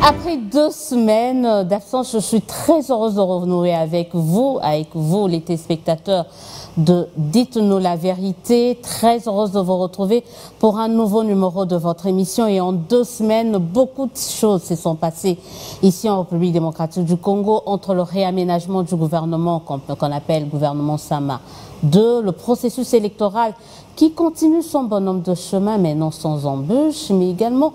Après 2 semaines d'absence, je suis très heureuse de renouer avec vous les téléspectateurs de Dites-nous la vérité. Très heureuse de vous retrouver pour un nouveau numéro de votre émission. Et en 2 semaines, beaucoup de choses se sont passées ici en République démocratique du Congo, entre le réaménagement du gouvernement qu'on appelle gouvernement Sama 2, le processus électoral qui continue son bonhomme de chemin, mais non sans embûches, mais également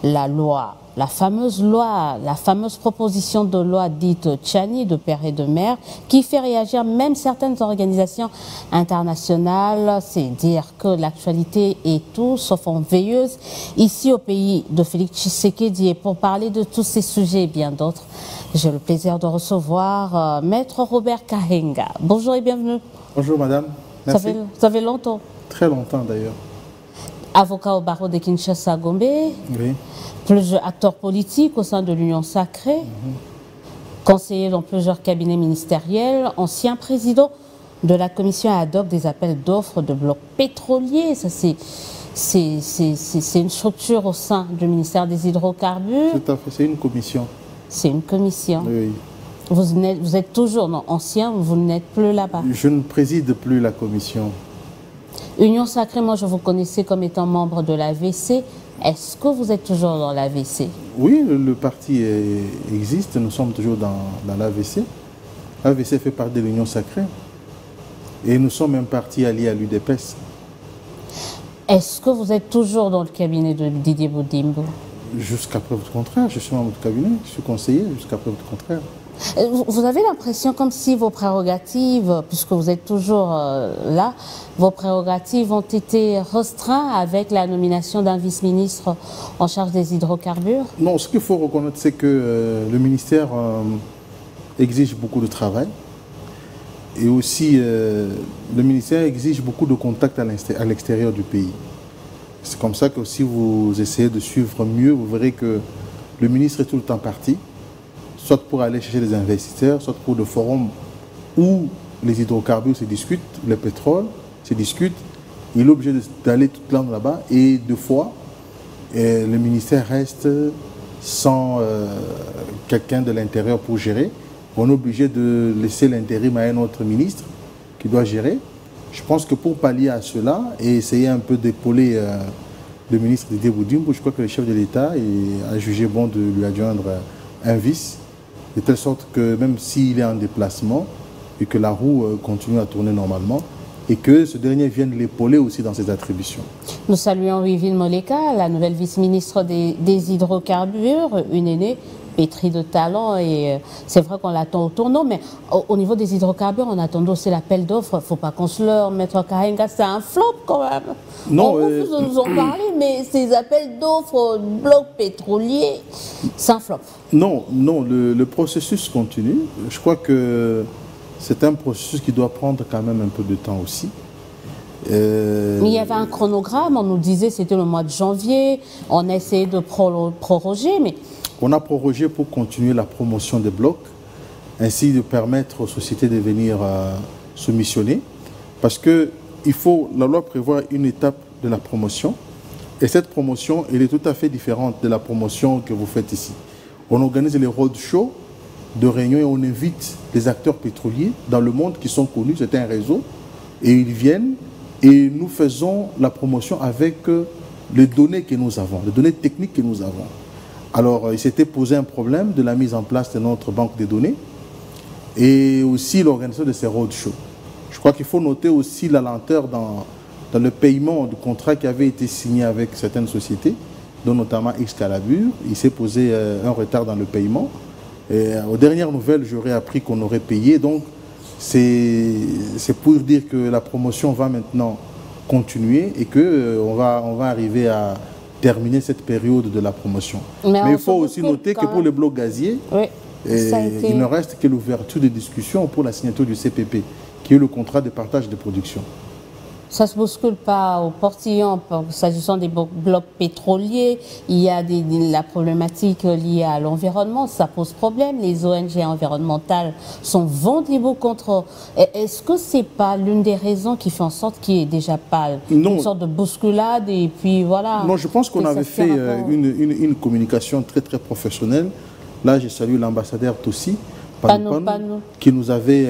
la loi. La fameuse proposition de loi dite Tchani, de père et de mère, qui fait réagir même certaines organisations internationales. C'est dire que l'actualité est tout sauf enveilleuse ici au pays de Félix Tshisekedi. Et pour parler de tous ces sujets et bien d'autres, j'ai le plaisir de recevoir Maître Robert Kahenga. Bonjour et bienvenue. Bonjour madame. Merci. Ça fait longtemps. Très longtemps d'ailleurs. Avocat au barreau de Kinshasa Gombe. Oui. Plusieurs acteurs politiques au sein de l'Union sacrée, conseiller dans plusieurs cabinets ministériels, ancien président de la commission ad hoc des appels d'offres de blocs pétroliers. Ça, c'est une structure au sein du ministère des hydrocarbures. Tout à fait, c'est une commission. C'est une commission. Oui. Vous êtes toujours ancien, vous n'êtes plus là-bas. Je ne préside plus la commission. Union sacrée, moi je vous connaissais comme étant membre de l'AVC. Est-ce que vous êtes toujours dans l'AVC? Oui, le parti existe, nous sommes toujours dans l'AVC. L'AVC fait partie de l'Union sacrée. Et nous sommes un parti allié à l'UDPS. Est-ce que vous êtes toujours dans le cabinet de Didier Boudimbo? Jusqu'à preuve du contraire, je suis membre du cabinet, je suis conseiller jusqu'à preuve du contraire. Vous avez l'impression comme si vos prérogatives, puisque vous êtes toujours là, vos prérogatives ont été restreintes avec la nomination d'un vice-ministre en charge des hydrocarbures? Non, ce qu'il faut reconnaître, c'est que le ministère exige beaucoup de travail. Et aussi, le ministère exige beaucoup de contacts à l'extérieur du pays. C'est comme ça que si vous essayez de suivre mieux, vous verrez que le ministre est tout le temps parti, soit pour aller chercher des investisseurs, soit pour des forums où les hydrocarbures se discutent, le pétrole se discute. Il est obligé d'aller tout le temps là-bas et deux fois, le ministère reste sans quelqu'un de l'intérieur pour gérer. On est obligé de laisser l'intérim à un autre ministre qui doit gérer. Je pense que pour pallier à cela et essayer un peu d'épauler le ministre Didier Boudimbo, je crois que le chef de l'État a jugé bon de lui adjoindre un vice, de telle sorte que même s'il est en déplacement et que la roue continue à tourner normalement, et que ce dernier vienne l'épauler aussi dans ses attributions. Nous saluons Wivine Moleka, la nouvelle vice-ministre des hydrocarbures, une aînée pétrie de talent, et c'est vrai qu'on l'attend au tournant, mais au niveau des hydrocarbures, on attend aussi l'appel d'offres. Il ne faut pas qu'on se leurre, Maître Kahenga, c'est un flop quand même. Non, on refuse de nous en parler, mais ces appels d'offres, blocs pétroliers, c'est un flop. Non, le processus continue. Je crois que c'est un processus qui doit prendre quand même un peu de temps aussi. Mais il y avait un chronogramme, on nous disait que c'était le mois de janvier, on a essayé de proroger, mais... On a prorogé pour continuer la promotion des blocs, ainsi de permettre aux sociétés de venir se missionner, parce que la loi prévoit une étape de la promotion, et cette promotion, elle est tout à fait différente de la promotion que vous faites ici. On organise les roadshows de réunions et on invite les acteurs pétroliers dans le monde qui sont connus, c'est un réseau, et ils viennent et nous faisons la promotion avec les données que nous avons, les données techniques que nous avons. Alors, il s'était posé un problème de la mise en place de notre banque de données et aussi l'organisation de ces roadshows. Je crois qu'il faut noter aussi la lenteur dans le paiement du contrat qui avait été signé avec certaines sociétés, dont notamment Excalibur. Il s'est posé un retard dans le paiement. Et aux dernières nouvelles, j'aurais appris qu'on aurait payé. Donc, c'est pour dire que la promotion va maintenant continuer et qu'on va arriver à terminer cette période de la promotion. Mais il faut aussi noter que pour les blocs gaziers, oui, il ne reste que l'ouverture des discussions pour la signature du CPP, qui est le contrat de partage de production. Ça ne se bouscule pas au portillon, s'agissant des blocs pétroliers. Il y a la problématique liée à l'environnement, ça pose problème. Les ONG environnementales sont vent debout contre. Est-ce que ce n'est pas l'une des raisons qui fait en sorte qu'il n'y ait déjà pas une sorte de bousculade et puis voilà? Non, je pense qu'on avait fait une communication très très professionnelle. Là, je salue l'ambassadeur Tossi, qui nous avait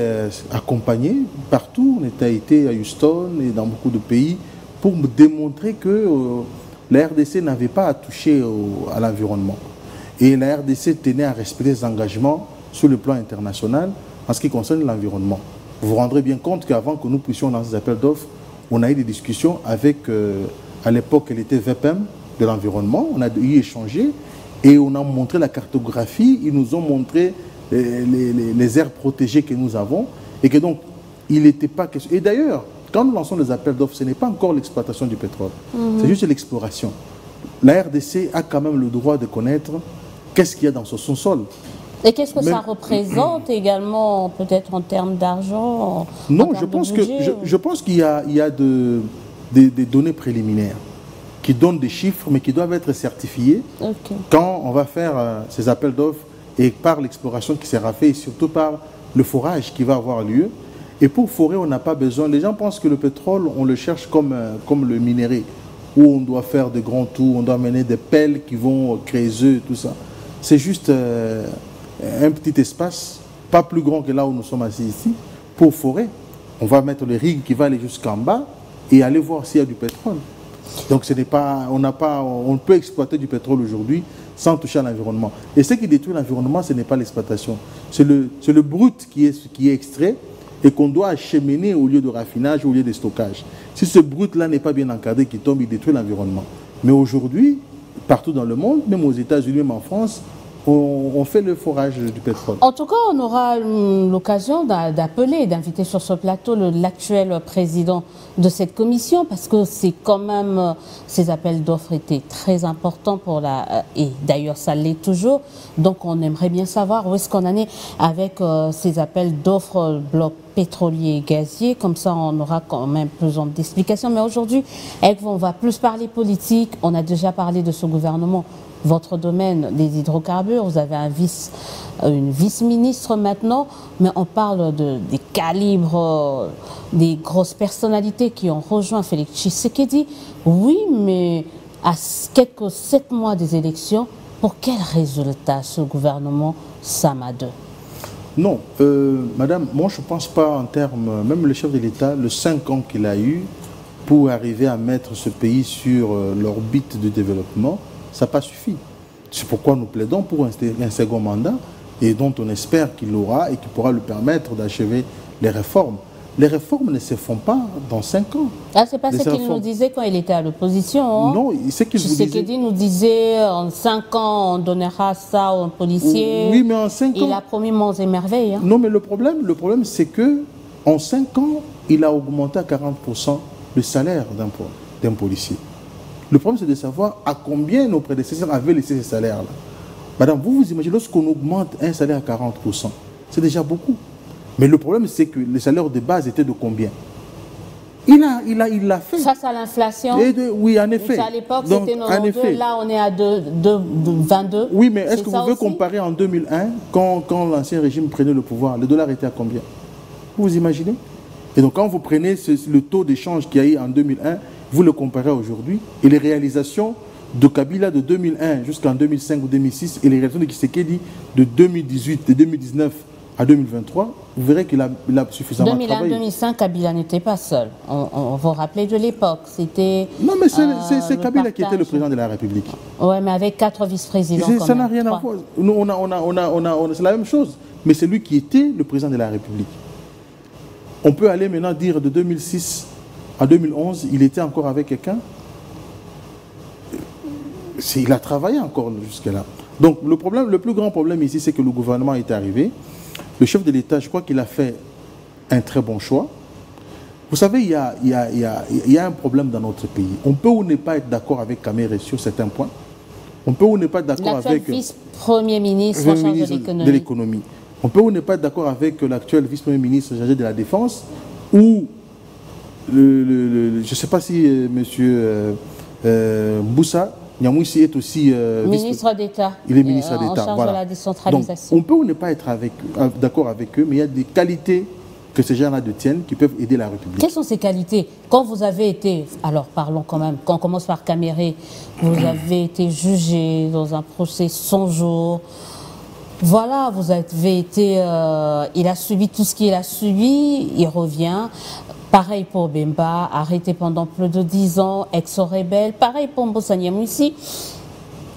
accompagnés partout. On a été à Houston et dans beaucoup de pays pour me démontrer que la RDC n'avait pas à toucher à l'environnement. Et la RDC tenait à respecter ses engagements sur le plan international en ce qui concerne l'environnement. Vous vous rendrez bien compte qu'avant que nous puissions lancer ces appels d'offres, on a eu des discussions avec, à l'époque, elle était VPM de l'environnement. On a eu échangé et on a montré la cartographie. Ils nous ont montré les aires protégées que nous avons et que donc il n'était pas question. Et d'ailleurs, quand nous lançons des appels d'offres, ce n'est pas encore l'exploitation du pétrole, c'est juste l'exploration. La RDC a quand même le droit de connaître qu'est-ce qu'il y a dans ce sous-sol. Et qu'est-ce que ça représente également, peut-être en termes d'argent? Non, je pense qu'il y a des données préliminaires qui donnent des chiffres, mais qui doivent être certifiés quand on va faire ces appels d'offres et par l'exploration qui sera faite, et surtout par le forage qui va avoir lieu. Et pour forer, on n'a pas besoin. Les gens pensent que le pétrole, on le cherche comme le minerai, où on doit faire de grands tours, on doit mener des pelles qui vont creuser, tout ça. C'est juste un petit espace, pas plus grand que là où nous sommes assis ici, pour forer. On va mettre le rig qui va aller jusqu'en bas et aller voir s'il y a du pétrole. Donc ce n'est pas, on peut exploiter du pétrole aujourd'hui sans toucher à l'environnement. Et ce qui détruit l'environnement, ce n'est pas l'exploitation. C'est le brut qui est extrait et qu'on doit acheminer au lieu de raffinage, au lieu de stockage. Si ce brut-là n'est pas bien encadré, qui tombe, il détruit l'environnement. Mais aujourd'hui, partout dans le monde, même aux États-Unis, même en France, on fait le forage du pétrole. En tout cas, on aura l'occasion d'appeler, d'inviter sur ce plateau l'actuel président de cette commission, parce que c'est quand même, ces appels d'offres étaient très importants pour et d'ailleurs ça l'est toujours. Donc on aimerait bien savoir où est-ce qu'on en est avec ces appels d'offres blocs pétroliers et gaziers. Comme ça, on aura quand même plus d'explications. Mais aujourd'hui, on va plus parler politique. On a déjà parlé de ce gouvernement. Votre domaine des hydrocarbures, vous avez une vice-ministre maintenant, mais on parle des calibres, des grosses personnalités qui ont rejoint Félix Tshisekedi. Oui, mais à quelques 7 mois des élections, pour quel résultat ce gouvernement Sama-2? Non, madame, moi je ne pense pas en termes, même le chef de l'État, le 5 ans qu'il a eu pour arriver à mettre ce pays sur l'orbite de développement, ça n'a pas suffi. C'est pourquoi nous plaidons pour un second mandat et dont on espère qu'il l'aura et qui pourra lui permettre d'achever les réformes. Les réformes ne se font pas dans 5 ans. Ah, c'est pas ce qu'il nous disait quand il était à l'opposition. Hein? Non, c'est qu'il vous disait. Nous disait en 5 ans on donnera ça aux policiers. Oui, mais en 5 ans. Il a promis monts et merveilles. Hein? Non, mais le problème c'est que en 5 ans, il a augmenté à 40% le salaire d'un policier. Le problème, c'est de savoir à combien nos prédécesseurs avaient laissé ces salaires-là. Madame, vous imaginez, lorsqu'on augmente un salaire à 40%, c'est déjà beaucoup. Mais le problème, c'est que les salaires de base étaient de combien? Il l'a fait. Face à l'inflation? Oui, en effet. À l'époque, c'était 92, là, on est à 22. Oui, mais est-ce que vous pouvez comparer en 2001, quand l'ancien régime prenait le pouvoir, le dollar était à combien? Vous imaginez? Et donc, quand vous prenez le taux d'échange qu'il y a eu en 2001, vous le comparez aujourd'hui, et les réalisations de Kabila de 2001 jusqu'en 2005 ou 2006, et les réalisations de Tshisekedi de 2018, de 2019 à 2023, vous verrez qu'il a suffisamment travaillé. 2001-2005, Kabila n'était pas seul. On va rappeler de l'époque. C'était. Non, mais c'est Kabila qui était le président de la République. Oui, mais avec 4 vice-présidents. Ça n'a rien à voir. Nous, c'est la même chose. Mais c'est lui qui était le président de la République. On peut aller maintenant dire de 2006 à 2011, il était encore avec quelqu'un. Il a travaillé encore jusque-là. Donc le plus grand problème ici, c'est que le gouvernement est arrivé. Le chef de l'État, je crois qu'il a fait un très bon choix. Vous savez, il y a un problème dans notre pays. On peut ou ne pas être d'accord avec Kamere sur certains points. On peut ou ne pas être d'accord avec... L'actuel vice-premier ministre en charge de l'économie. On peut ou ne pas être d'accord avec l'actuel vice-premier ministre chargé de la Défense ou je ne sais pas si monsieur Boussa Nyamwisi est aussi ministre d'État. Il est ministre d'État. En charge voilà. de la décentralisation. Donc, on peut ou ne pas être d'accord avec eux, mais il y a des qualités que ces gens-là détiennent qui peuvent aider la République. Quelles sont ces qualités? Quand vous avez été, alors parlons quand même, quand on commence par Caméré, vous avez été jugé dans un procès 100 jours. Voilà, vous avez été, il a subi tout ce qu'il a subi, il revient. Pareil pour Bemba, arrêté pendant plus de 10 ans, ex-rebelle. Pareil pour Mbossa Nyamwisi.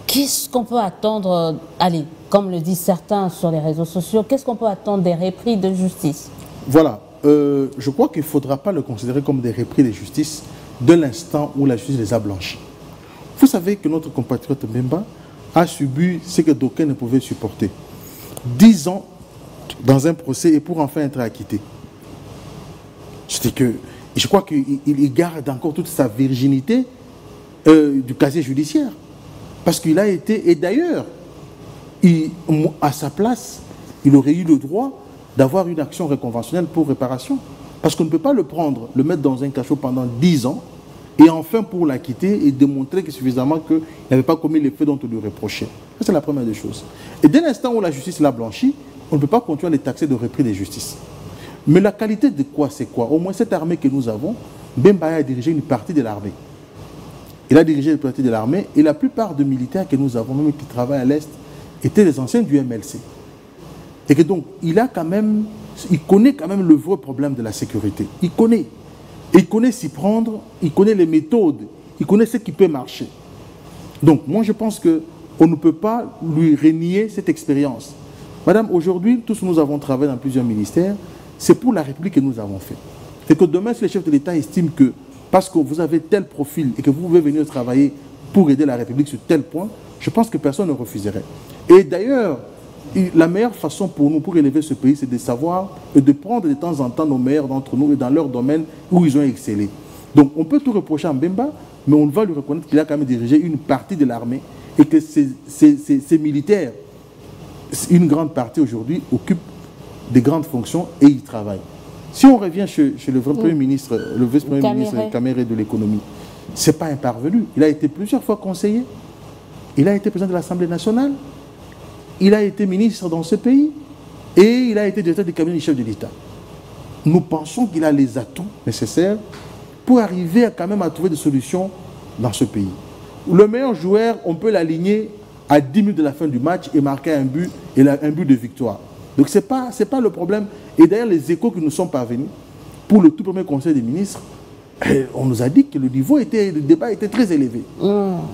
Qu'est-ce qu'on peut attendre, allez, comme le disent certains sur les réseaux sociaux, qu'est-ce qu'on peut attendre des repris de justice? Voilà, je crois qu'il ne faudra pas le considérer comme des repris de justice de l'instant où la justice les a blanchis. Vous savez que notre compatriote Bemba a subi ce que d'aucuns ne pouvaient supporter. 10 ans dans un procès et pour enfin être acquitté. Je crois qu'il garde encore toute sa virginité du casier judiciaire. Parce qu'il a été, et d'ailleurs, à sa place, il aurait eu le droit d'avoir une action réconventionnelle pour réparation. Parce qu'on ne peut pas le prendre, le mettre dans un cachot pendant 10 ans, et enfin pour l'acquitter et démontrer que suffisamment qu'il n'avait pas commis les faits dont on lui reprochait. Ça, c'est la première des choses. Et dès l'instant où la justice l'a blanchi, on ne peut pas continuer à les taxer de repris de justice. Mais la qualité de quoi, c'est quoi? Au moins cette armée que nous avons, Bemba a dirigé une partie de l'armée. Il a dirigé une partie de l'armée et la plupart des militaires que nous avons, même qui travaillent à l'Est, étaient les anciens du MLC. Et que donc, il connaît quand même le vrai problème de la sécurité. Il connaît. Et il connaît s'y prendre, il connaît les méthodes, il connaît ce qui peut marcher. Donc, moi, je pense qu'on ne peut pas lui renier cette expérience. Madame, aujourd'hui, tous nous avons travaillé dans plusieurs ministères. C'est pour la République que nous avons fait. Et que demain, si le chef de l'État estime que, parce que vous avez tel profil et que vous pouvez venir travailler pour aider la République sur tel point, je pense que personne ne refuserait. Et d'ailleurs, la meilleure façon pour nous, pour élever ce pays, c'est de savoir et de prendre de temps en temps nos meilleurs d'entre nous et dans leur domaine où ils ont excellé. Donc, on peut tout reprocher à Bemba, mais on va lui reconnaître qu'il a quand même dirigé une partie de l'armée et que ces militaires, une grande partie aujourd'hui, occupent des grandes fonctions et ils travaillent. Si on revient chez le vrai Premier ministre, le vice-premier ministre Caméré de l'économie, ce n'est pas un parvenu. Il a été plusieurs fois conseiller. Il a été président de l'Assemblée nationale. Il a été ministre dans ce pays. Et il a été directeur du cabinet du chef de l'État. Nous pensons qu'il a les atouts nécessaires pour arriver quand même à trouver des solutions dans ce pays. Le meilleur joueur, on peut l'aligner à 10 minutes de la fin du match et marquer un but de victoire. Donc ce n'est pas le problème. Et d'ailleurs, les échos qui nous sont parvenus, pour le tout premier conseil des ministres, on nous a dit que le débat était très élevé.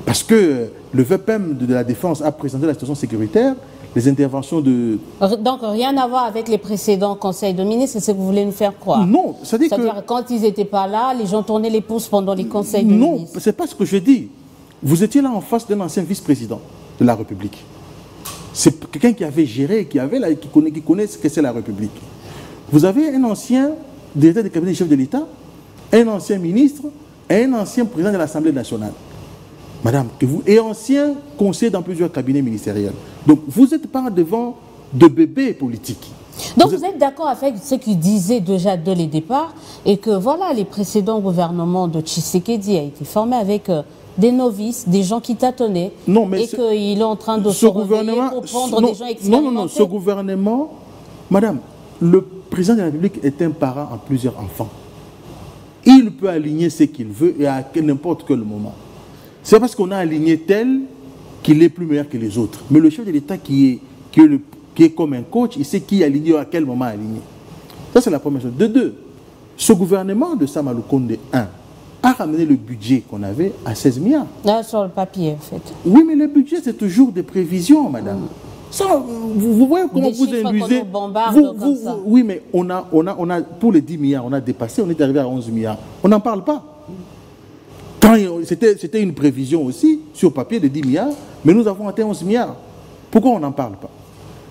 Parce que le VPM de la Défense a présenté la situation sécuritaire, les interventions de... Donc rien à voir avec les précédents conseils de ministres, c'est ce que vous voulez nous faire croire? Non, c'est-à-dire que... quand ils n'étaient pas là, les gens tournaient les pouces pendant les conseils de ministres. Non, ce n'est pas ce que je dis. Vous étiez là en face d'un ancien vice-président de la République. C'est quelqu'un qui avait géré, qui connaît ce que c'est la République. Vous avez un ancien directeur du cabinet du chef de l'État, un ancien ministre et un ancien président de l'Assemblée nationale. Madame, et ancien conseiller dans plusieurs cabinets ministériels. Donc vous n'êtes pas devant de bébés politiques. Donc vous êtes d'accord avec ce qu'il disait déjà dès le départ et que voilà, les précédents gouvernements de Tshisekedi a été formé avec... des novices, des gens qui tâtonnaient, et qu'il est en train de se réveiller pour prendre des gens expérimentés. Non, ce gouvernement, madame, le président de la République est un parent à plusieurs enfants. Il peut aligner ce qu'il veut et à n'importe quel moment. C'est parce qu'on a aligné tel qu'il est plus meilleur que les autres. Mais le chef de l'État qui est comme un coach, il sait qui aligner à quel moment aligner. Ça, c'est la première chose. De deux, ce gouvernement de Sama Lukonde 1, a ramené le budget qu'on avait à 16 milliards. Là, sur le papier, en fait. Oui, mais le budget, c'est toujours des prévisions, madame. Ça, vous voyez comment vous induisez... Oui, mais on a, pour les 10 milliards, on a dépassé, on est arrivé à 11 milliards. On n'en parle pas. C'était une prévision aussi, sur papier, de 10 milliards, mais nous avons atteint 11 milliards. Pourquoi on n'en parle pas?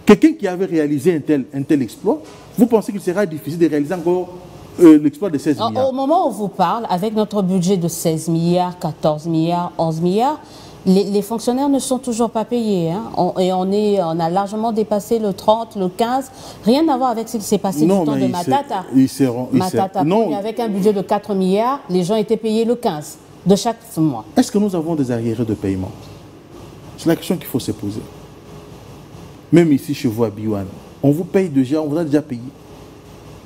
Quelqu'un qui avait réalisé un tel exploit, vous pensez qu'il sera difficile de réaliser encore l'exploit de 16 milliards. Au moment où on vous parle, avec notre budget de 16 milliards, 14 milliards, 11 milliards, les fonctionnaires ne sont toujours pas payés. Hein. On a largement dépassé le 30, le 15. Rien à voir avec ce qui s'est passé du temps de Matata. Non. Avec un budget de 4 milliards, les gens étaient payés le 15 de chaque mois. Est-ce que nous avons des arriérés de paiement? C'est la question qu'il faut se poser. Même ici, chez vous à Biwane, on vous paye déjà, on vous a déjà payé.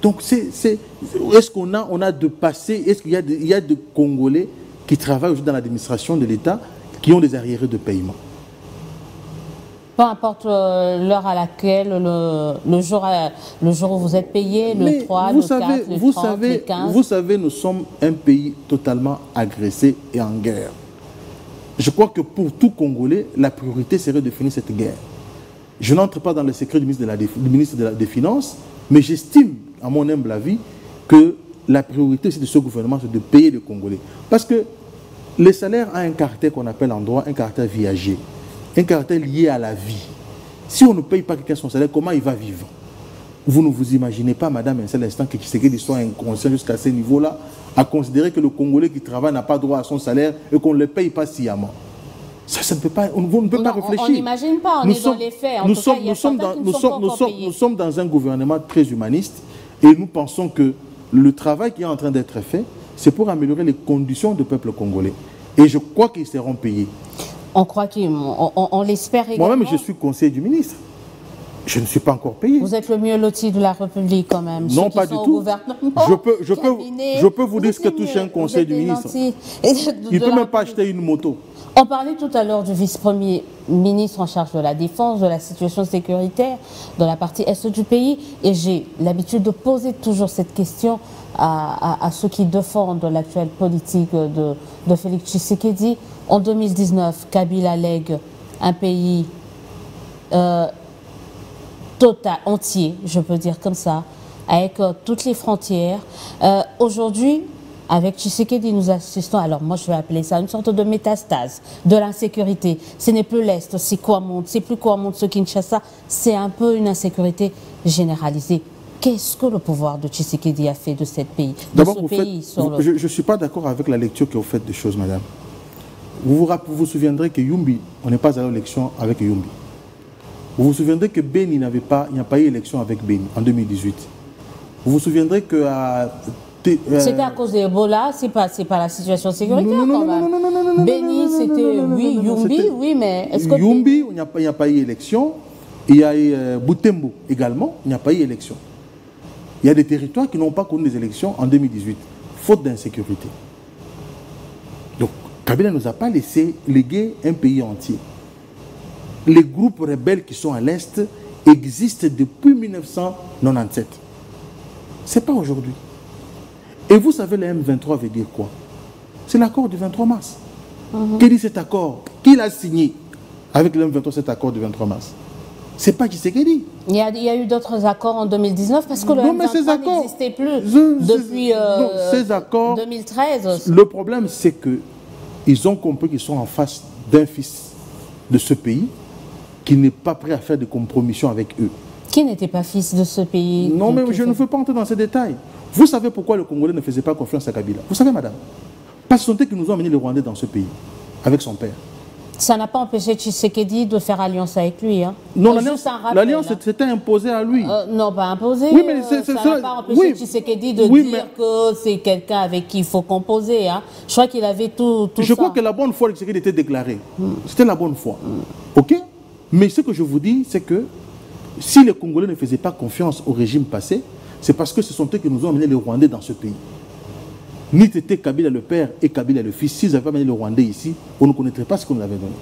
Donc, est-ce qu'on a de passé, est-ce qu'il y a des Congolais qui travaillent aujourd'hui dans l'administration de l'État qui ont des arriérés de paiement? Peu importe l'heure à laquelle, le jour où vous êtes payé, le 3, le 4, le 30, le 15. Vous savez, nous sommes un pays totalement agressé et en guerre. Je crois que pour tout Congolais, la priorité serait de finir cette guerre. Je n'entre pas dans le secret du ministre des Finances, mais j'estime, à mon humble avis, que la priorité de ce gouvernement, c'est de payer les Congolais. Parce que le salaire a un caractère qu'on appelle en droit un caractère viager, un caractère lié à la vie. Si on ne paye pas quelqu'un son salaire, comment il va vivre? Vous ne vous imaginez pas, madame, un seul instant, que Tshisekedi soit inconscient jusqu'à ce niveau-là, à considérer que le Congolais qui travaille n'a pas droit à son salaire et qu'on ne le paye pas sciemment. Ça ne peut pas, on ne peut pas réfléchir. On n'imagine pas, on est dans les faits. En tout cas, il y a certains qui ne sont pas encore payés. Nous sommes dans un gouvernement très humaniste et nous pensons que le travail qui est en train d'être fait, c'est pour améliorer les conditions du peuple congolais. Et je crois qu'ils seront payés. On croit qu'on l'espère également. Moi-même, je suis conseiller du ministre. Je ne suis pas encore payé. Vous êtes le mieux loti de la République quand même. Non, pas du tout. Je peux vous dire ce que touche un conseiller du ministre. Il ne peut même pas acheter une moto. On parlait tout à l'heure du vice-premier ministre en charge de la défense, de la situation sécuritaire, de la partie est du pays. Et j'ai l'habitude de poser toujours cette question à ceux qui défendent l'actuelle politique de Félix Tshisekedi. En 2019, Kabila lègue un pays total, entier, je peux dire comme ça, avec toutes les frontières. Aujourd'hui, avec Tshisekedi, nous assistons, alors moi je vais appeler ça une sorte de métastase de l'insécurité. Ce n'est plus l'Est, c'est Kouamoun, c'est plus Kouamoun, ce Kinshasa, c'est un peu une insécurité généralisée. Qu'est-ce que le pouvoir de Tshisekedi a fait de ce pays? D'abord, je ne suis pas d'accord avec la lecture que vous faites des choses, madame. Vous vous souviendrez que Yumbi, on n'est pas allé à l'élection avec Yumbi. Vous vous souviendrez que Beni il n'y a pas eu élection avec Beni en 2018. Vous vous souviendrez que c'était à cause de Ebola, c'est pas la situation sécuritaire quand même. Beni, c'était, oui, Yumbi, oui, mais est-ce que... Yumbi, il n'y a pas eu élection. Il y a eu Butembo également, il n'y a pas eu élection. Il y a des territoires qui n'ont pas connu des élections en 2018, faute d'insécurité. Donc, Kabila ne nous a pas laissé léguer un pays entier. Les groupes rebelles qui sont à l'Est existent depuis 1997. Ce n'est pas aujourd'hui. Et vous savez, le M23 veut dire quoi? C'est l'accord du 23 mars. Quel est cet accord? Qui l'a signé avec le M23, cet accord du 23 mars? C'est pas Tshisekedi. Il y a eu d'autres accords en 2019 parce que le M23 n'existait plus depuis ces accords, 2013. Le problème, c'est qu'ils ont compris qu'ils sont en face d'un fils de ce pays qui n'est pas prêt à faire des compromissions avec eux. Qui n'était pas fils de ce pays? Non, mais je ne veux pas entrer dans ces détails. Vous savez pourquoi le Congolais ne faisait pas confiance à Kabila? Vous savez, madame? Parce que c'est eux qui nous ont amené les Rwandais dans ce pays, avec son père. Ça n'a pas empêché Tshisekedi de faire alliance avec lui. Hein. Non, l'alliance s'était imposée à lui. Non, pas imposée. Oui, mais ça n'a pas empêché Tshisekedi de dire que c'est quelqu'un avec qui il faut composer. Hein. Je crois qu'il avait tout Je crois que la bonne foi de Tshisekedi était déclarée. C'était la bonne foi. OK? Mais ce que je vous dis, c'est que si les Congolais ne faisaient pas confiance au régime passé, c'est parce que ce sont eux qui nous ont amené les Rwandais dans ce pays. Ni était Kabila le père et Kabila le fils. S'ils avaient amené le Rwandais ici, on ne connaîtrait pas ce qu'on nous avait donné.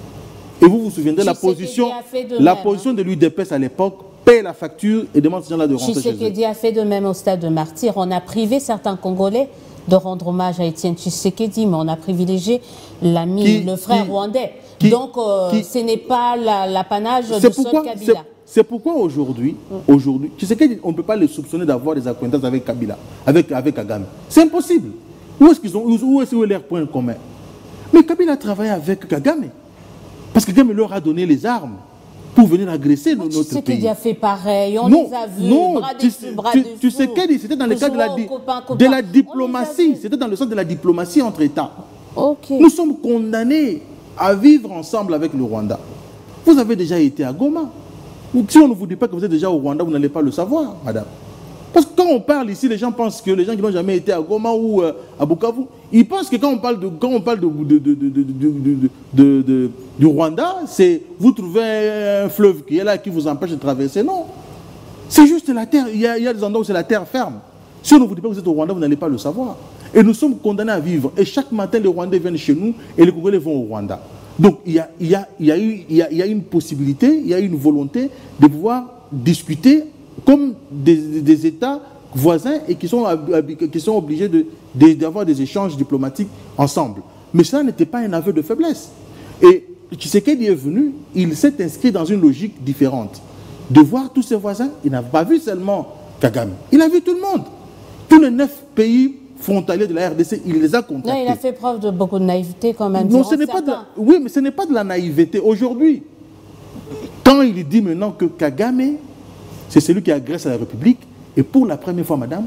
Et vous vous souvenez, la position de l'UDPS à l'époque paie la facture et demande ces gens-là de rentrer chez eux. Tshisekedi a fait de même au stade de Martyr. On a privé certains Congolais de rendre hommage à Étienne Tshisekedi, mais on a privilégié l'ami, le frère rwandais. Donc, ce n'est pas l'apanage de seul Kabila. C'est pourquoi aujourd'hui, Tshisekedi, on ne peut pas les soupçonner d'avoir des acquaintances avec Kabila, avec Kagame. C'est impossible. Où est leur point commun? Mais Kabila a travaillé avec Kagame. Parce que Kagame leur a donné les armes pour venir agresser notre pays. Tshisekedi a fait pareil, on les a vus, bras dessus, bras dessous. Tshisekedi, c'était dans le cadre de la diplomatie. C'était dans le sens de la diplomatie entre États. Okay. Nous sommes condamnés à vivre ensemble avec le Rwanda. Vous avez déjà été à Goma. Si on ne vous dit pas que vous êtes déjà au Rwanda, vous n'allez pas le savoir, madame. Parce que quand on parle ici, les gens pensent que les gens qui n'ont jamais été à Goma ou à Bukavu, ils pensent que quand on parle du Rwanda, c'est vous trouvez un fleuve qui est là qui vous empêche de traverser. Non. C'est juste la terre. Il y a des endroits où c'est la terre ferme. Si on ne vous dit pas que vous êtes au Rwanda, vous n'allez pas le savoir. Et nous sommes condamnés à vivre. Et chaque matin, les Rwandais viennent chez nous et les Congolais vont au Rwanda. Donc il y a une possibilité, il y a une volonté de pouvoir discuter comme des États voisins et qui sont obligés d'avoir des échanges diplomatiques ensemble. Mais cela n'était pas un aveu de faiblesse. Et Tshisekedi est venu, il s'est inscrit dans une logique différente. De voir tous ses voisins, il n'a pas vu seulement Kagame, il a vu tout le monde. Tous les 9 pays frontaliers de la RDC, il les a contactés. Non, il a fait preuve de beaucoup de naïveté quand même. Non, ce n'est pas oui, mais ce n'est pas de la naïveté. Aujourd'hui, quand il dit maintenant que Kagame, c'est celui qui agresse la République, et pour la première fois, madame,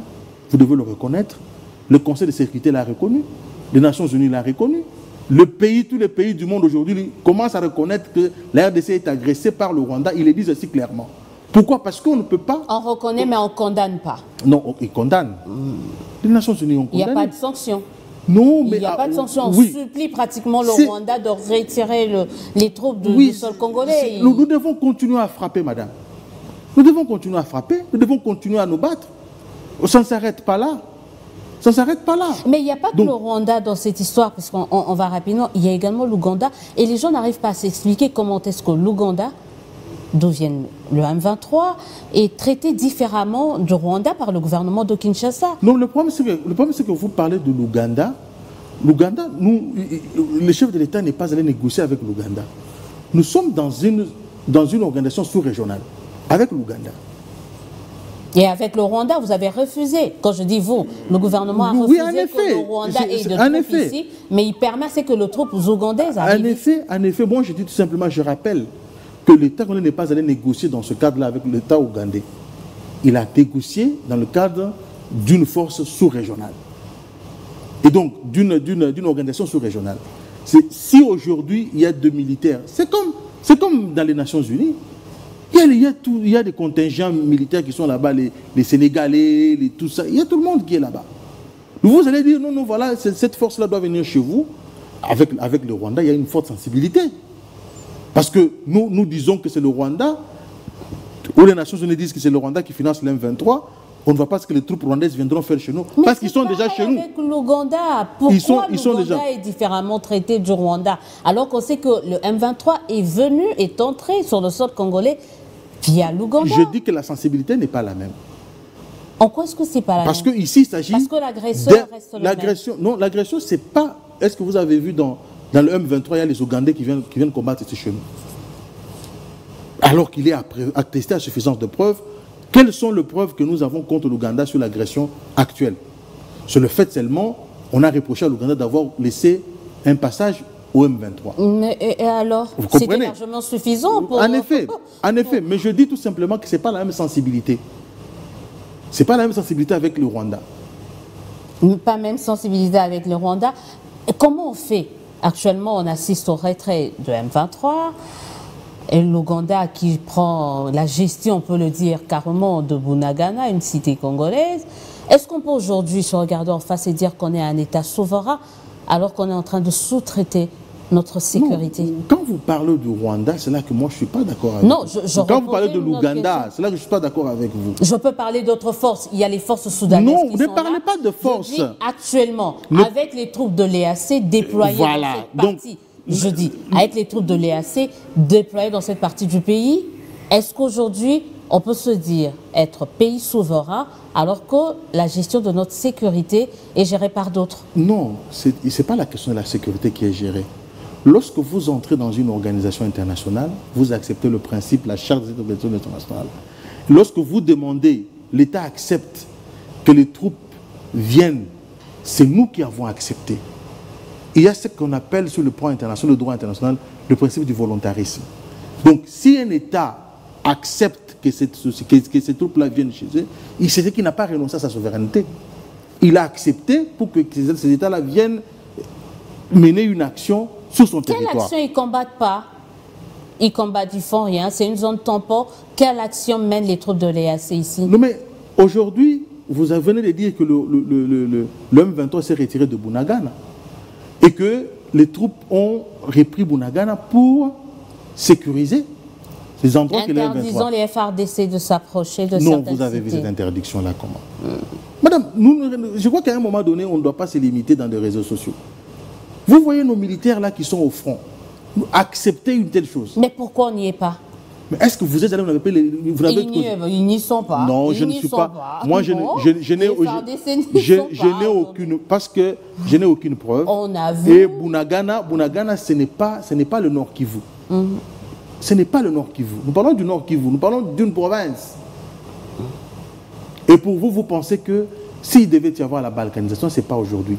vous devez le reconnaître, le Conseil de sécurité l'a reconnu, les Nations Unies l'ont reconnu, tous les pays du monde aujourd'hui commencent à reconnaître que la RDC est agressée par le Rwanda, ils le disent aussi clairement. Pourquoi? Parce qu'on ne peut pas... On reconnaît, mais on ne condamne pas. Non, ils condamnent. Les Nations Unies ont condamné. Il n'y a pas de sanction. Non, mais... Il n'y a pas de sanction. On supplie pratiquement le Rwanda de retirer les troupes du sol congolais. Nous devons continuer à frapper, madame. Nous devons continuer à frapper. Nous devons continuer à nous battre. Ça ne s'arrête pas là. Ça ne s'arrête pas là. Mais il n'y a pas que le Rwanda dans cette histoire, puisqu'on va rapidement. Il y a également l'Ouganda. Et les gens n'arrivent pas à s'expliquer comment est-ce que l'Ouganda, d'où vient le M23, est traité différemment du Rwanda par le gouvernement de Kinshasa. Non, le problème c'est que vous parlez de l'Ouganda. L'Ouganda, le chef de l'État n'est pas allé négocier avec l'Ouganda. Nous sommes dans une organisation sous-régionale, avec l'Ouganda. Et avec le Rwanda, vous avez refusé. Quand je dis vous, le gouvernement a refusé que le Rwanda ait de troupes ici, mais il permet que les troupes ougandaises arrivent. En effet, moi je dis tout simplement, je rappelle que l'État congolais n'est pas allé négocier dans ce cadre-là avec l'État ougandais. Il a négocié dans le cadre d'une force sous-régionale. Et donc, d'une organisation sous-régionale. Si aujourd'hui, il y a 2 militaires, c'est comme dans les Nations Unies. Il y a des contingents militaires qui sont là-bas, les Sénégalais, tout ça. Il y a tout le monde qui est là-bas. Vous allez dire, non, voilà, cette force-là doit venir chez vous. Avec le Rwanda, il y a une forte sensibilité. Parce que nous disons que c'est le Rwanda, ou les Nations Unies disent que c'est le Rwanda qui finance l'M23, on ne voit pas ce que les troupes rwandaises viendront faire chez nous. Mais parce qu'ils sont déjà chez nous. Avec l'Ouganda, pourquoi l'Ouganda est différemment traité du Rwanda? Alors qu'on sait que le M23 est entré sur le sol congolais via l'Ouganda. Je dis que la sensibilité n'est pas la même. En quoi est-ce que c'est pas la même? Parce qu'ici, il s'agit... Parce que l'agresseur reste le même. Non, l'agression, c'est pas... Est-ce que vous avez vu dans le M23, il y a les Ougandais qui viennent combattre ici chez nous? Alors qu'il est attesté à suffisance de preuves. Quelles sont les preuves que nous avons contre l'Ouganda sur l'agression actuelle? Sur le fait seulement, on a reproché à l'Ouganda d'avoir laissé un passage au M23. Et alors, c'était largement suffisant pour... En effet, mais je dis tout simplement que ce n'est pas la même sensibilité. Ce n'est pas la même sensibilité avec le Rwanda. Pas même sensibilité avec le Rwanda. Et comment on fait? Actuellement, on assiste au retrait de M23. Et l'Ouganda qui prend la gestion, on peut le dire carrément, de Bunagana, une cité congolaise. Est-ce qu'on peut aujourd'hui se regarder en face et dire qu'on est un État souverain alors qu'on est en train de sous-traiter notre sécurité? Non, quand vous parlez du Rwanda, c'est là que moi je ne suis pas d'accord avec vous. Quand vous parlez de l'Ouganda, c'est là que je ne suis pas d'accord avec vous. Je peux parler d'autres forces. Il y a les forces soudanaises. Non, vous ne parlez pas de forces. Je dis actuellement, avec les troupes de l'EAC déployées dans cette partie. Je dis, avec les troupes de l'EAC déployées dans cette partie du pays, est-ce qu'aujourd'hui, on peut se dire être pays souverain alors que la gestion de notre sécurité est gérée par d'autres? Non, ce n'est pas la question de la sécurité qui est gérée. Lorsque vous entrez dans une organisation internationale, vous acceptez le principe, la charte des organisations internationales. Lorsque vous demandez, l'État accepte que les troupes viennent, c'est nous qui avons accepté. Il y a ce qu'on appelle sur le plan international, le droit international, le principe du volontarisme. Donc, si un État accepte que ces troupes-là viennent chez eux, c'est qu'il n'a pas renoncé à sa souveraineté. Il a accepté pour que ces États-là viennent mener une action sur son Quelle territoire. action ils ne combattent pas? Ils combattent, ils font rien. C'est une zone tampon. Quelle action mènent les troupes de l'EAC ici? Non, mais aujourd'hui, vous venez de dire que le M23 s'est retiré de Bunagana et que les troupes ont repris Bunagana pour sécuriser les endroits que le M23... Interdisons les FRDC de s'approcher de certaines cités. Non, vous avez vu cette interdiction-là comment? Madame, je crois qu'à un moment donné, on ne doit pas se limiter dans les réseaux sociaux. Vous voyez nos militaires là qui sont au front. Accepter une telle chose. Mais pourquoi on n'y est pas? Mais est-ce que vous êtes allé, Ils n'y sont pas. Non, je ne suis pas. Moi, je n'ai aucune, parce que je n'ai aucune preuve. On a vu. Et Bunagana, ce n'est pas le Nord Kivu. Ce n'est pas le Nord Kivu. Nous parlons du Nord Kivu. Nous parlons d'une province. Et pour vous, vous pensez que s'il devait y avoir la balkanisation, ce n'est pas aujourd'hui.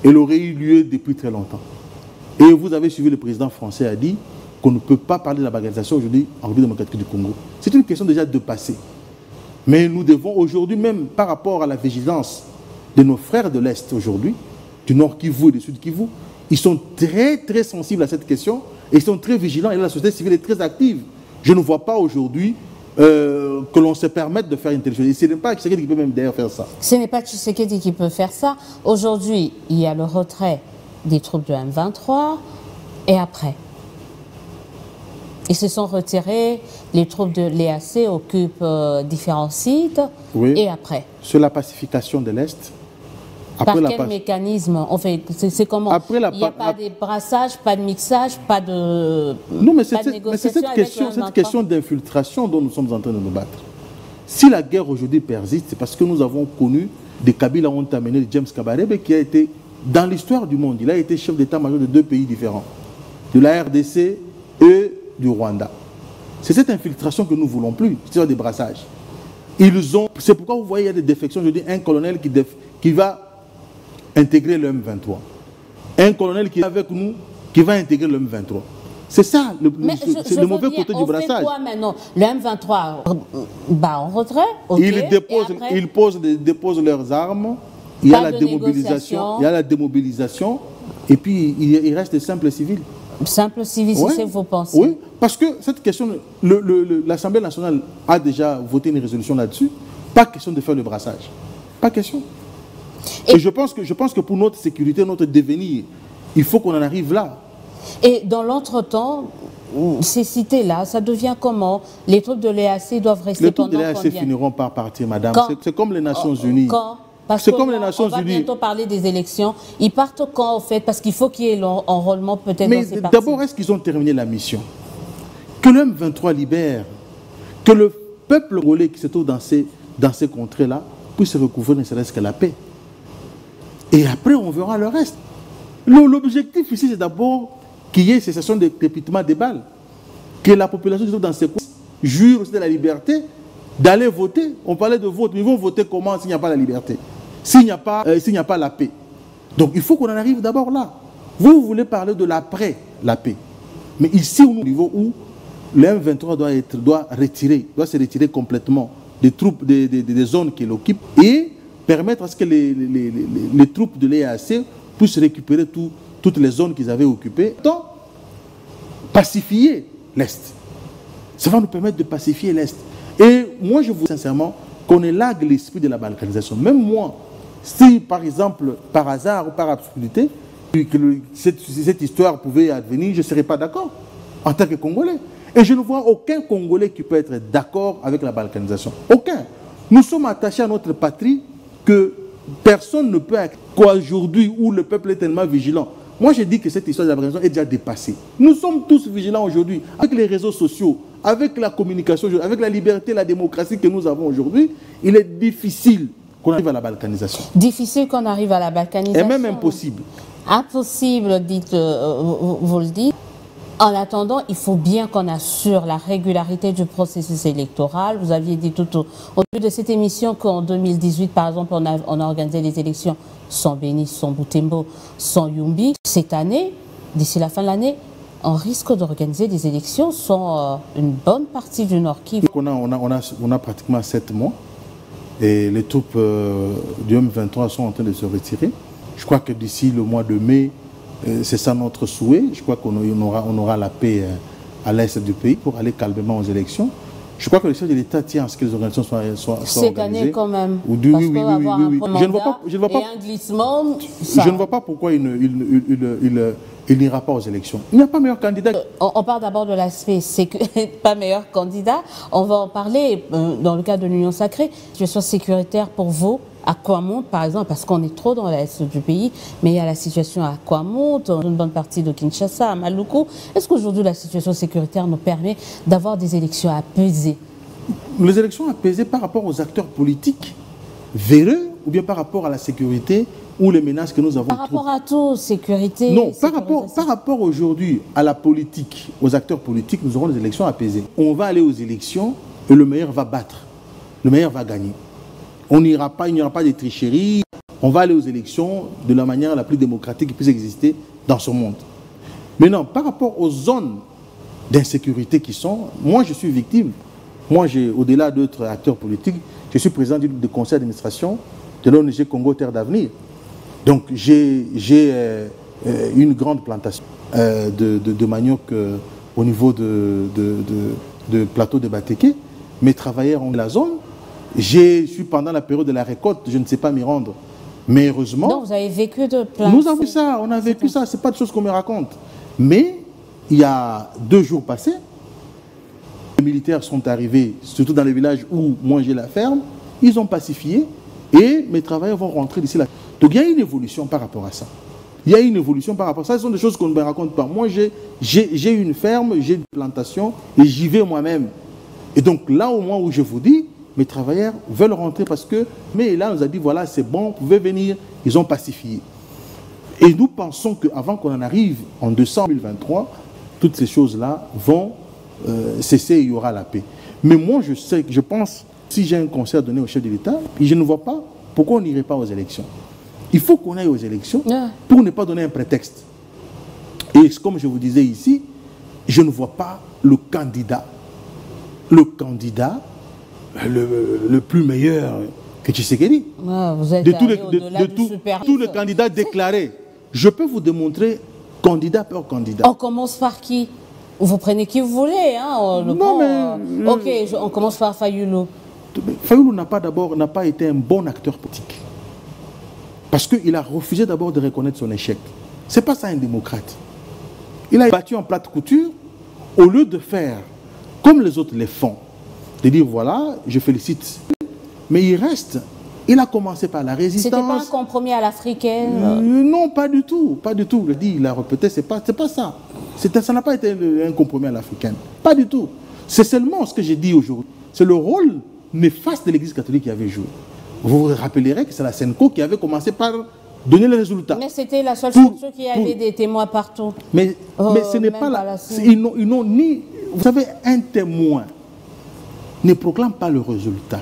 Elle aurait eu lieu depuis très longtemps. Et vous avez suivi, le président français a dit qu'on ne peut pas parler de la balkanisation aujourd'hui en République démocratique du Congo. C'est une question déjà de passé. Mais nous devons aujourd'hui, même par rapport à la vigilance de nos frères de l'Est aujourd'hui, du Nord Kivu et du Sud Kivu, ils sont très très sensibles à cette question et ils sont très vigilants et la société civile est très active. Je ne vois pas aujourd'hui que l'on se permette de faire une telle chose. Et ce n'est pas Tshisekedi qui peut même d'ailleurs faire ça. Ce n'est pas Tshisekedi qui peut faire ça. Aujourd'hui, il y a le retrait des troupes de M23 et après. Ils se sont retirés, les troupes de l'EAC occupent différents sites, oui. Et après. Sur la pacification de l'Est. Par quel mécanisme? En fait, c'est comment? Il n'y a pas de brassage, pas de mixage, pas de. Non, mais c'est cette question d'infiltration dont nous sommes en train de nous battre. Si la guerre aujourd'hui persiste, c'est parce que nous avons connu des Kabila ont amené James Kabarebe qui a été, dans l'histoire du monde, il a été chef d'état-major de 2 pays différents, de la RDC et du Rwanda. C'est cette infiltration que nous ne voulons plus, c'est-à-dire des brassages. C'est pourquoi vous voyez, il y a des défections. Je dis un colonel qui va intégrer le M23. Un colonel qui est avec nous, qui va intégrer le M23. C'est ça, c'est le mauvais côté du brassage. Quoi maintenant? Le M23 en retrait, okay, ils déposent leurs armes, il y a la démobilisation, et puis il reste des simples civils. Simple civil, c'est ce que vous pensez? Oui, parce que cette question, l'Assemblée nationale a déjà voté une résolution là-dessus. Pas question de faire le brassage. Pas question. Et je pense que pour notre sécurité, notre devenir, il faut qu'on en arrive là. Et dans l'entretemps, ces cités-là, ça devient comment? Les troupes de l'EAC doivent rester pendant combien? Les troupes de l'EAC finiront par partir, madame. C'est comme les Nations Unies. Quand? Parce qu'on va bientôt parler des élections. Ils partent quand, au fait? Parce qu'il faut qu'il y ait l'enrôlement peut-être dans ces partis. D'abord, est-ce qu'ils ont terminé la mission? Que le M23 libère, que le peuple congolais qui se trouve dans ces contrées-là puisse se recouvrir ne serait-ce que la paix. Et après, on verra le reste. L'objectif ici, c'est d'abord qu'il y ait cessation de crépitement des balles. Que la population qui se trouve dans ces coins jure aussi de la liberté d'aller voter. On parlait de vote, mais ils vont voter comment s'il n'y a pas la liberté? S'il n'y a pas la paix. Donc il faut qu'on en arrive d'abord là. Vous voulez parler de l'après la paix. Mais ici, au niveau où le M23 doit se retirer complètement des troupes, des zones qu'il occupe et permettre à ce que les troupes de l'EAC puissent récupérer toutes les zones qu'ils avaient occupées. Donc, pacifier l'Est. Ça va nous permettre de pacifier l'Est. Et moi, je vous dis sincèrement qu'on élague l'esprit de la balkanisation. Même moi, si par exemple, par hasard ou par absurdité, que cette histoire pouvait advenir, je ne serais pas d'accord en tant que Congolais. Et je ne vois aucun Congolais qui peut être d'accord avec la balkanisation. Aucun. Nous sommes attachés à notre patrie que personne ne peut être qu'aujourd'hui où le peuple est tellement vigilant. Moi, je dis que cette histoire de la balkanisation est déjà dépassée. Nous sommes tous vigilants aujourd'hui avec les réseaux sociaux, avec la communication, avec la liberté, la démocratie que nous avons aujourd'hui. Il est difficile qu'on arrive à la balkanisation. Difficile qu'on arrive à la balkanisation. Et même impossible. Impossible, vous le dites. En attendant, il faut bien qu'on assure la régularité du processus électoral. Vous aviez dit tout au début de cette émission qu'en 2018, par exemple, on a organisé les élections sans Béni, sans Boutembo, sans Yumbi. Cette année, d'ici la fin de l'année, on risque d'organiser des élections sans une bonne partie du Nord Kivu. On a pratiquement 7 mois et les troupes du M23 sont en train de se retirer. Je crois que d'ici le mois de mai, c'est ça notre souhait. Je crois qu'on aura la paix à l'est du pays pour aller calmement aux élections. Je crois que le chef de l'État tient à ce que les organisations soient cette organisées. Année quand même. Oui. Je ne vois pas pourquoi il n'ira pas aux élections. Il n'y a pas meilleur candidat. On parle d'abord de l'aspect, c'est pas meilleur candidat. On va en parler dans le cadre de l'Union sacrée. Situation sécuritaire pour vous, à Kwamouth par exemple, parce qu'on est trop dans l'est du pays, mais il y a la situation à Kwamouth, une bonne partie de Kinshasa, à Maluku. Est-ce qu'aujourd'hui la situation sécuritaire nous permet d'avoir des élections apaisées? Les élections apaisées par rapport aux acteurs politiques véreux ou bien par rapport à la sécurité ou les menaces que nous avons? Par rapport à tout, sécurité... Non, par rapport aujourd'hui à la politique, aux acteurs politiques, nous aurons des élections apaisées. On va aller aux élections et le meilleur va battre, le meilleur va gagner. Il n'y aura pas de tricherie. On va aller aux élections de la manière la plus démocratique qui puisse exister dans ce monde. Maintenant, par rapport aux zones d'insécurité qui sont, moi je suis victime. Moi, au-delà d'autres acteurs politiques, je suis président du conseil d'administration de l'ONG Congo Terre d'Avenir. Donc j'ai une grande plantation de manioc au niveau de plateau de Batéké. Mes travailleurs ont la zone. Je suis pendant la période de la récolte, je ne sais pas m'y rendre. Mais heureusement... Donc vous avez vécu de plein... Nous avons vu ça, on a vécu ça, ce n'est pas de choses qu'on me raconte. Mais il y a 2 jours passés, les militaires sont arrivés, surtout dans les villages où moi j'ai la ferme, ils ont pacifié et mes travailleurs vont rentrer d'ici là. Donc il y a une évolution par rapport à ça. Il y a une évolution par rapport à ça. Ce sont des choses qu'on ne me raconte pas. Moi j'ai une ferme, j'ai une plantation et j'y vais moi-même. Et donc là au moment où je vous dis, mes travailleurs veulent rentrer parce que... Mais là, on nous a dit, voilà, c'est bon, vous pouvez venir. Ils ont pacifié. Et nous pensons qu'avant qu'on en arrive en décembre 2023, toutes ces choses-là vont cesser et il y aura la paix. Mais moi, je pense, si j'ai un conseil à donner au chef de l'État, je ne vois pas pourquoi on n'irait pas aux élections. Il faut qu'on aille aux élections pour ne pas donner un prétexte. Et comme je vous disais ici, je ne vois pas le candidat le plus meilleur que Tshisekedi. Vous êtes tous les candidats déclarés. Je peux vous démontrer candidat par candidat. On commence par qui? Vous prenez qui vous voulez, hein? Ok, on commence par Fayoulou. Fayoulou n'a pas été un bon acteur politique. Parce qu'il a refusé d'abord de reconnaître son échec. Ce n'est pas ça un démocrate. Il a battu en plate couture au lieu de faire comme les autres les font. De dire voilà, je félicite. Mais il a commencé par la résistance. C'était pas un compromis à l'africaine? Non, pas du tout. Pas du tout. Il a répété, c'est pas ça. Ça n'a pas été un compromis à l'africaine. Pas du tout. C'est seulement ce que j'ai dit aujourd'hui. C'est le rôle néfaste de l'Église catholique qui avait joué. Vous vous rappellerez que c'est la Senco qui avait commencé par donner les résultats. Mais c'était la seule structure qui avait des témoins partout. Mais ce n'est pas là. Ils n'ont ni... Vous savez, un témoin ne proclame pas le résultat.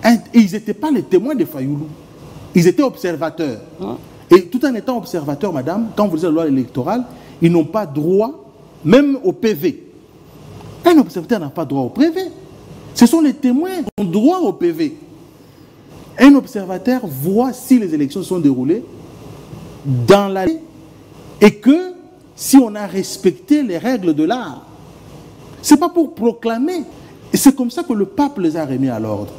Et ils n'étaient pas les témoins de Fayoulou. Ils étaient observateurs. Et tout en étant observateurs, madame, quand vous lisez la loi électorale, ils n'ont pas droit, même au PV. Un observateur n'a pas droit au PV. Ce sont les témoins qui ont droit au PV. Un observateur voit si les élections sont déroulées dans la loi et que si on a respecté les règles de l'art. Ce n'est pas pour proclamer. Et c'est comme ça que le pape les a remis à l'ordre.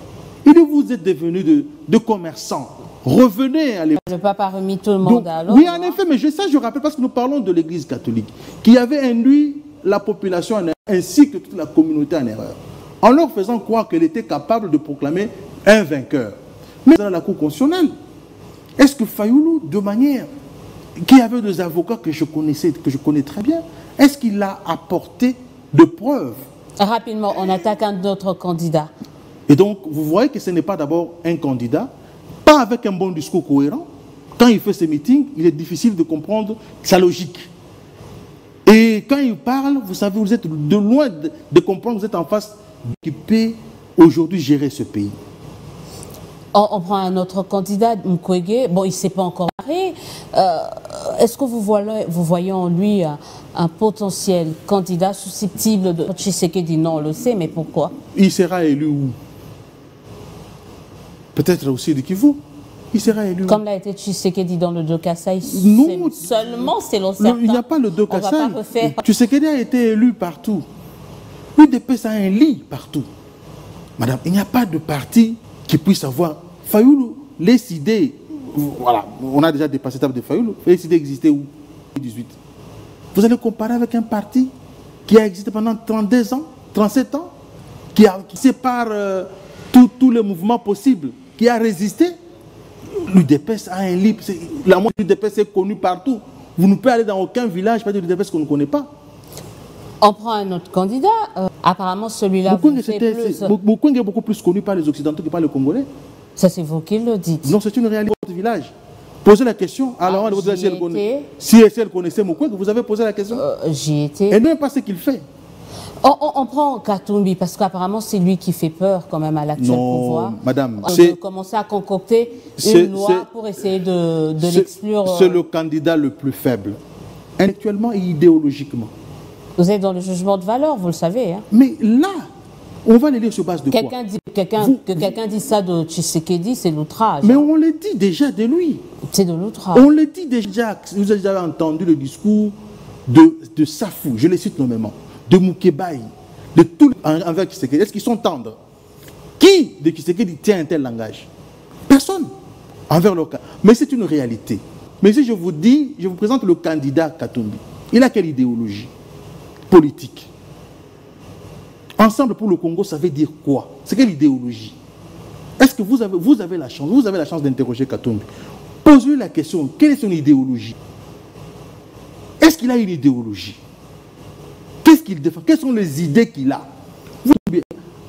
Il dit, vous êtes devenus de commerçants. Revenez à l'époque. Le pape a remis tout le monde à l'ordre. Oui, en effet, mais je rappelle parce que nous parlons de l'Église catholique, qui avait induit la population en erreur, ainsi que toute la communauté en erreur, en leur faisant croire qu'elle était capable de proclamer un vainqueur. Mais dans la Cour constitutionnelle, est-ce que Fayoulou, de manière qui avait des avocats que je connais très bien, est-ce qu'il a apporté de preuves? Rapidement, on attaque un autre candidat. Et donc, vous voyez que ce n'est pas d'abord un candidat, pas avec un bon discours cohérent. Quand il fait ses meetings, il est difficile de comprendre sa logique. Et quand il parle, vous savez, vous êtes de loin de comprendre, vous êtes en face qui peut aujourd'hui gérer ce pays. On prend un autre candidat, Mukwege. Bon, il ne s'est pas encore marié. Est-ce que vous voyez en lui un potentiel candidat susceptible de... Tshisekedi, non, on le sait, mais pourquoi? Il sera élu où? Peut-être aussi de Kivu. il sera élu. Comme l'a été Tshisekedi dans le Dokasai, non, seulement selon certains. Il n'y a pas le Dokasai. Refaire... Tshisekedi a été élu partout. UDPS a un lit partout. Madame, il n'y a pas de parti qui puisse avoir... Fayoulou, les idées... Voilà, on a déjà dépassé l'étape de Fayoulou. Les idées existaient où? 2018. Vous allez comparer avec un parti qui a existé pendant 32 ans, 37 ans, qui sépare tous les mouvements possibles, qui a résisté. L'UDPS a un lit. La moitié de l'UDPS est connue partout. Vous ne pouvez aller dans aucun village, pas de l'UDPS qu'on ne connaît pas. On prend un autre candidat. Apparemment, celui-là Mukwege est beaucoup plus connu par les Occidentaux que par les Congolais. Ça, c'est vous qui le dites. Non, c'est une réalité de votre village. Posez la question à la si elle connaissait Mukwege, vous avez posé la question. J'y étais. Et même pas ce qu'il fait. On prend Katumbi parce qu'apparemment c'est lui qui fait peur quand même à l'actuel pouvoir. Madame, on a commencé à concocter une loi pour essayer de l'exclure. C'est le candidat le plus faible, intellectuellement et idéologiquement. Vous êtes dans le jugement de valeur, vous le savez. Hein. Mais là, on va les lire sur base de quoi? Quelqu'un dit ça de Tshisekedi, c'est l'outrage. Mais on le dit déjà de lui. C'est de l'outrage. On le dit déjà. Vous avez déjà entendu le discours de Safou, je les cite nommément, de Moukébaï, de tout envers Tshisekedi. Est-ce qu'ils sont tendres? Qui de Tshisekedi tient un tel langage? Personne. Envers leur cas. Mais c'est une réalité. Mais si je vous dis, je vous présente le candidat Katumbi. Il a quelle idéologie politique? Ensemble pour le Congo, ça veut dire quoi? C'est quelle idéologie? Est-ce que vous avez la chance d'interroger Katumbi? Posez-lui la question, quelle est son idéologie? Est-ce qu'il a une idéologie? Qu'est-ce qu'il défend? Quelles sont les idées qu'il a?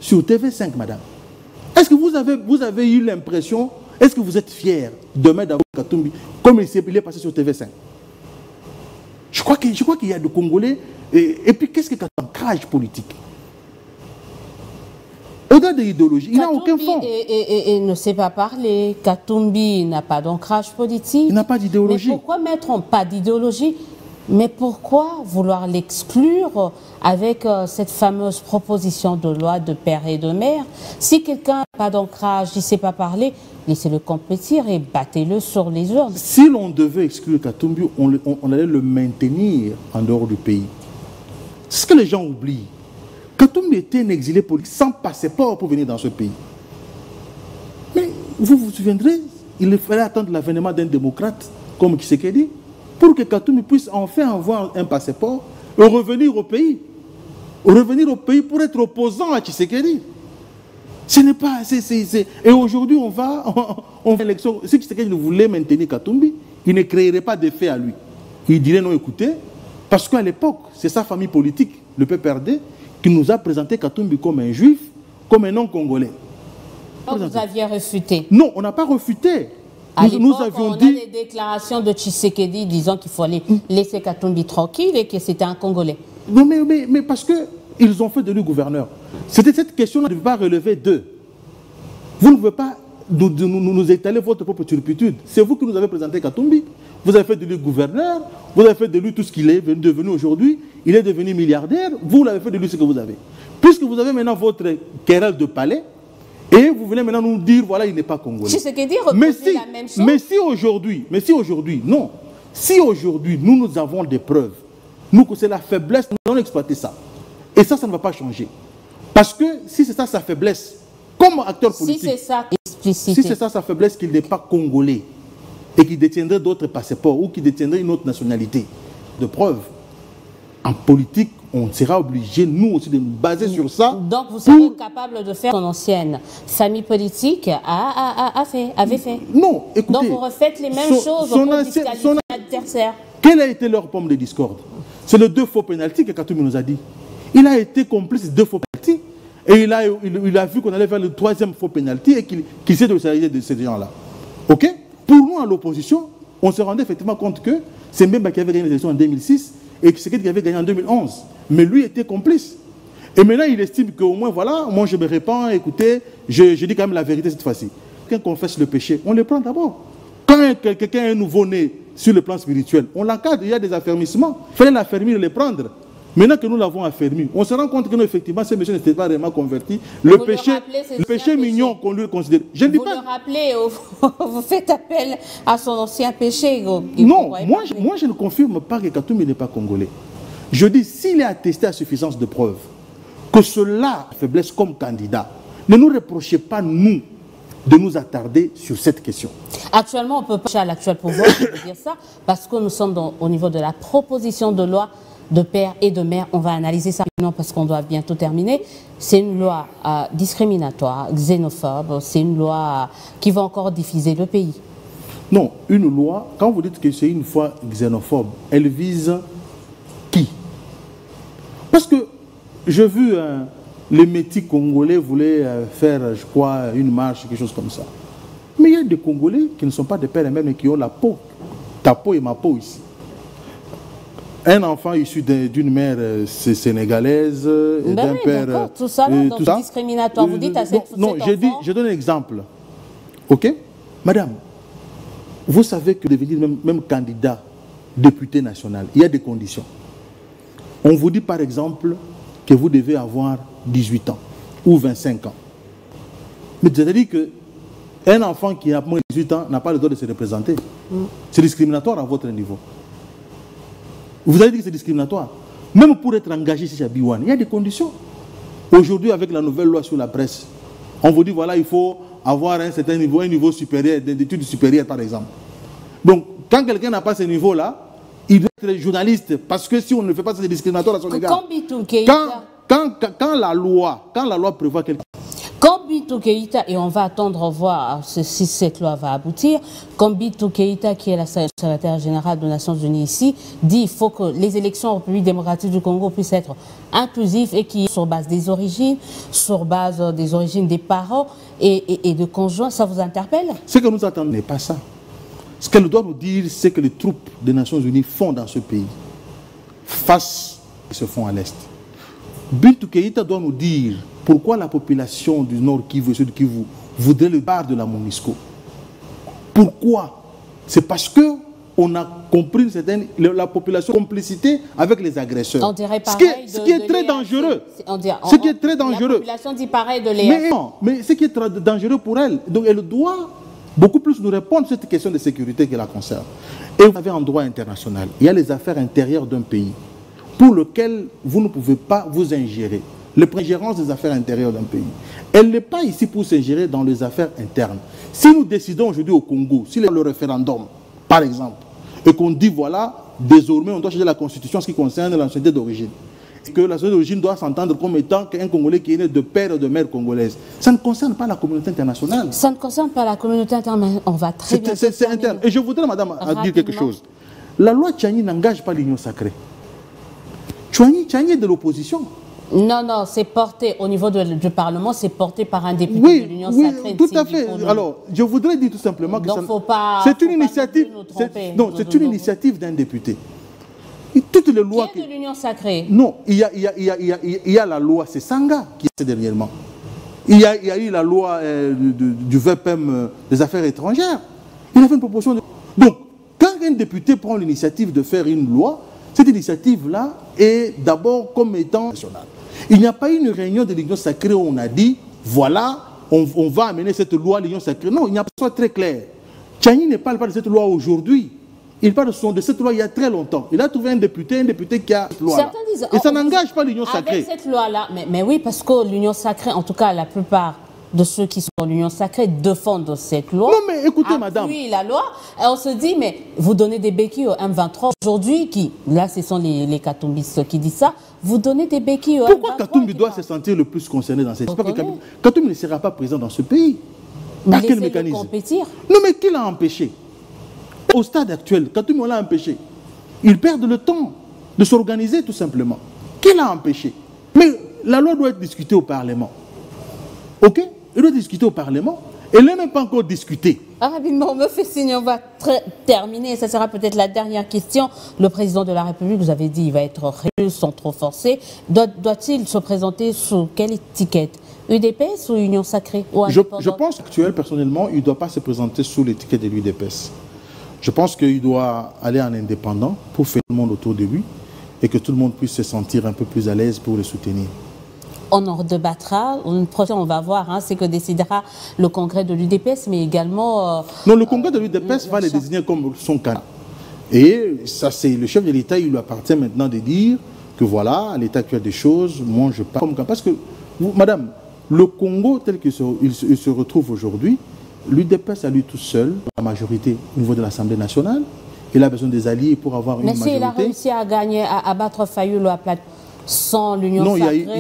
Sur TV5, madame. Est-ce que vous avez eu l'impression, est-ce que vous êtes fiers demain d'avoir Katumbi comme il est passé sur TV5? Je crois qu'il y a de Congolais. Et puis, qu'est-ce que l'ancrage politique? Au-delà de l'idéologie, il n'a aucun fond. Et ne sait pas parler. Katumbi n'a pas d'ancrage politique. Il n'a pas d'idéologie. Mais pourquoi mettre pas d'idéologie? Mais pourquoi vouloir l'exclure avec cette fameuse proposition de loi de père et de mère? Si quelqu'un n'a pas d'ancrage, il ne sait pas parler, laissez-le compétir et battez-le sur les urnes. Si l'on devait exclure Katumbi, on allait le maintenir en dehors du pays. C'est ce que les gens oublient. Katumbi était un exilé politique sans passeport pour venir dans ce pays. Mais vous vous souviendrez, il fallait attendre l'avènement d'un démocrate comme Tshisekedi pour que Katumbi puisse enfin avoir un passeport et revenir au pays. Revenir au pays pour être opposant à Tshisekedi. Ce n'est pas... Et aujourd'hui, on va l'élection. Si Tshisekedi voulait maintenir Katumbi, il ne créerait pas d'effet à lui. Il dirait non, écoutez, parce qu'à l'époque, c'est sa famille politique, le PPRD, qui nous a présenté Katumbi comme un juif, comme un non-congolais. Vous aviez refuté? Non, on n'a pas refuté. Nous avions dit... On a des déclarations de Tshisekedi disant qu'il fallait laisser Katumbi tranquille et que c'était un Congolais. Non, mais parce qu'ils ont fait de lui gouverneur. C'était cette question ne devait pas relever d'eux. Vous ne pouvez pas nous étaler votre propre turpitude. C'est vous qui nous avez présenté Katumbi. Vous avez fait de lui gouverneur, vous avez fait de lui tout ce qu'il est devenu aujourd'hui. Il est devenu milliardaire, vous l'avez fait de lui ce que vous avez. Puisque vous avez maintenant votre querelle de palais, et vous venez maintenant nous dire, voilà, il n'est pas congolais. Tshisekedi reproduit la même chose. Mais si aujourd'hui, non. Si aujourd'hui, nous avons des preuves, nous, que c'est la faiblesse, nous allons exploiter ça. Et ça ne va pas changer. Parce que si c'est ça sa faiblesse, comme acteur politique, si c'est ça, explicité. Si c'est ça sa faiblesse, qu'il n'est pas congolais, et qu'il détiendrait d'autres passeports, ou qu'il détiendrait une autre nationalité, de preuve, en politique, on sera obligé, nous aussi, de nous baser sur ça. Donc, vous serez capable de faire son ancienne famille politique avait fait. Non, écoutez. Donc, vous refaites les mêmes choses pour disqualifier l'adversaire. Quelle a été leur pomme de discorde? C'est le 2 faux pénalty que Katumbi nous a dit. Il a été complice de 2 faux pénalty. Et il a vu qu'on allait faire le 3e faux pénalty et qu'il s'est de s'agir de ces gens-là. OK? Pour nous, à l'opposition, on se rendait effectivement compte que c'est Mbemba qui avait gagné les élections en 2006 et que c'est qui avait gagné en 2011. Mais lui était complice. Et maintenant, il estime qu'au moins, voilà, moi je me répands, écoutez, je dis quand même la vérité cette fois-ci. Quand on confesse le péché, on le prend d'abord. Quand quelqu'un est nouveau-né sur le plan spirituel, on l'encadre, il y a des affermissements. Il fallait l'affermir et les prendre. Maintenant que nous l'avons affermi, on se rend compte que non, effectivement, ces messieurs n'étaient pas vraiment convertis. Le péché mignon qu'on lui considère. Je ne dis pas. Vous le rappelez, vous faites appel à son ancien péché. Non, moi je ne confirme pas que Katoumbi n'est pas congolais. Je dis, s'il est attesté à suffisance de preuves que cela faiblesse comme candidat, ne nous reprochez pas, nous, de nous attarder sur cette question. Actuellement, on ne peut pas chercher à l'actuel pouvoir de dire ça, parce que nous sommes au niveau de la proposition de loi de père et de mère. On va analyser ça maintenant parce qu'on doit bientôt terminer. C'est une loi discriminatoire, xénophobe, c'est une loi qui va encore diviser le pays. Non, une loi, quand vous dites que c'est une loi xénophobe, elle vise qui? Parce que j'ai vu les métis congolais voulaient faire, je crois, une marche, quelque chose comme ça. Mais il y a des Congolais qui ne sont pas des pères et mères, mais qui ont la peau. Ta peau et ma peau ici. Un enfant issu d'une mère sénégalaise, d'un père... Tout ça, donc discriminatoire. Vous dites à cet enfant... Non, je donne un exemple. OK? Madame, vous savez que devenir même candidat, député national, il y a des conditions. On vous dit par exemple que vous devez avoir 18 ans ou 25 ans. Mais c'est-à-dire qu'un enfant qui a moins de 18 ans n'a pas le droit de se représenter. C'est discriminatoire à votre niveau. Vous avez dit que c'est discriminatoire. Même pour être engagé chez Biwan, il y a des conditions. Aujourd'hui, avec la nouvelle loi sur la presse, on vous dit, voilà, il faut avoir un certain niveau, un niveau supérieur, d'études supérieures par exemple. Donc, quand quelqu'un n'a pas ce niveau-là, il doit être journaliste, parce que si on ne fait pas ça, c'est discriminatoire à son égard. Quand la loi prévoit quelque chose. Quand Bintou Keïta, et on va attendre voir si cette loi va aboutir, quand Bintou Keïta, qui est la secrétaire générale des Nations Unies ici, dit qu'il faut que les élections en République démocratique du Congo puissent être inclusives et qui sur base des origines, des parents et de conjoints, ça vous interpelle? Ce que nous attendons n'est pas ça. Ce qu'elle doit nous dire, c'est que les troupes des Nations Unies font dans ce pays face à ce qu'ils se font à l'Est. Bintou Keïta doit nous dire pourquoi la population du Nord Kivu et Sud Kivu voudrait le bar de la MONUSCO. Pourquoi? C'est parce que on a compris la population complicité avec les agresseurs. On dirait pareil ce qui est très dangereux. Ce qui est très dangereux. La population dit pareil de l'EAC. Mais ce qui est très dangereux pour elle, donc elle doit beaucoup plus nous répondre sur cette question de sécurité qui la concerne. Et vous avez un droit international. Il y a les affaires intérieures d'un pays pour lequel vous ne pouvez pas vous ingérer. L'ingérence des affaires intérieures d'un pays. Elle n'est pas ici pour s'ingérer dans les affaires internes. Si nous décidons aujourd'hui au Congo, si le référendum, par exemple, et qu'on dit voilà, désormais on doit changer la constitution en ce qui concerne la nationalité d'origine, et que la nationalité d'origine doit s'entendre comme étant qu'un Congolais qui est né de père et de mère congolaise, ça ne concerne pas la communauté internationale. Ça ne concerne pas la communauté internationale, on va très bien... C'est interne. Et je voudrais, madame, dire quelque chose. La loi Tchani n'engage pas l'union sacrée. Tchani est de l'opposition. Non, c'est porté au niveau du Parlement, c'est porté par un député de l'Union sacrée. Oui, tout à fait. Alors, je voudrais dire tout simplement que c'est une initiative. Non, c'est une initiative d'un député. Et toutes les lois. Qui est de l'Union sacrée? Non, il y a la loi, c'est Sanga qui est dernièrement. Il y a eu la loi du VPM des affaires étrangères. Il a fait une proposition. Donc, quand un député prend l'initiative de faire une loi, cette initiative-là est d'abord comme étant nationale. Il n'y a pas eu une réunion de l'Union sacrée où on a dit, voilà, on va amener cette loi à l'Union sacrée. Non, il n'y a pas de soit très clair. Tchani ne parle pas de cette loi aujourd'hui. Il parle de cette loi il y a très longtemps. Il a trouvé un député qui a cette loi. Et ça n'engage pas l'Union sacrée. Avec cette loi-là, mais oui, parce que l'Union sacrée, en tout cas la plupart de ceux qui sont dans l'Union sacrée défendent cette loi. Non, mais écoutez, madame. Oui, la loi. Et on se dit, mais vous donnez des béquilles au M23. Aujourd'hui, là, ce sont les Katumbistes qui disent ça. Vous donnez des béquilles au M23. Pourquoi Katumbi doit se sentir le plus concerné dans cette histoire? Katumbi ne sera pas présent dans ce pays. Par quel mécanisme? Compétir. Non, mais qui l'a empêché? Au stade actuel, Katumbi, on l'a empêché. Ils perdent le temps de s'organiser, tout simplement. Qui l'a empêché? Mais la loi doit être discutée au Parlement. OK? Elle doit discuter au Parlement. Elle n'est même pas encore discutée. Rapidement, on me fait signe, on va terminer. Ça sera peut-être la dernière question. Le président de la République, vous avez dit, il va être réélu sans trop forcer. Doit-il se présenter sous quelle étiquette? UDPS ou Union sacrée ou je pense qu'actuellement, personnellement, il ne doit pas se présenter sous l'étiquette de l'UDPS. Je pense qu'il doit aller en indépendant pour faire le monde autour de lui. et que tout le monde puisse se sentir un peu plus à l'aise pour le soutenir. On en débattra. Une prochaine, on va voir, hein, c'est que décidera le congrès de l'UDPS, mais également... non, le congrès de l'UDPS va les désigner comme son candidat. Et ça, c'est le chef de l'État, il lui appartient maintenant de dire que voilà, à l'état actuel des choses, moi je parle comme... Parce que, madame, le Congo tel qu'il se retrouve aujourd'hui, l'UDPS à lui tout seul, la majorité au niveau de l'Assemblée nationale, il a besoin des alliés pour avoir une majorité. Mais s'il a réussi à gagner, à battre Fayulu à plat sans l'union sacrée... Non,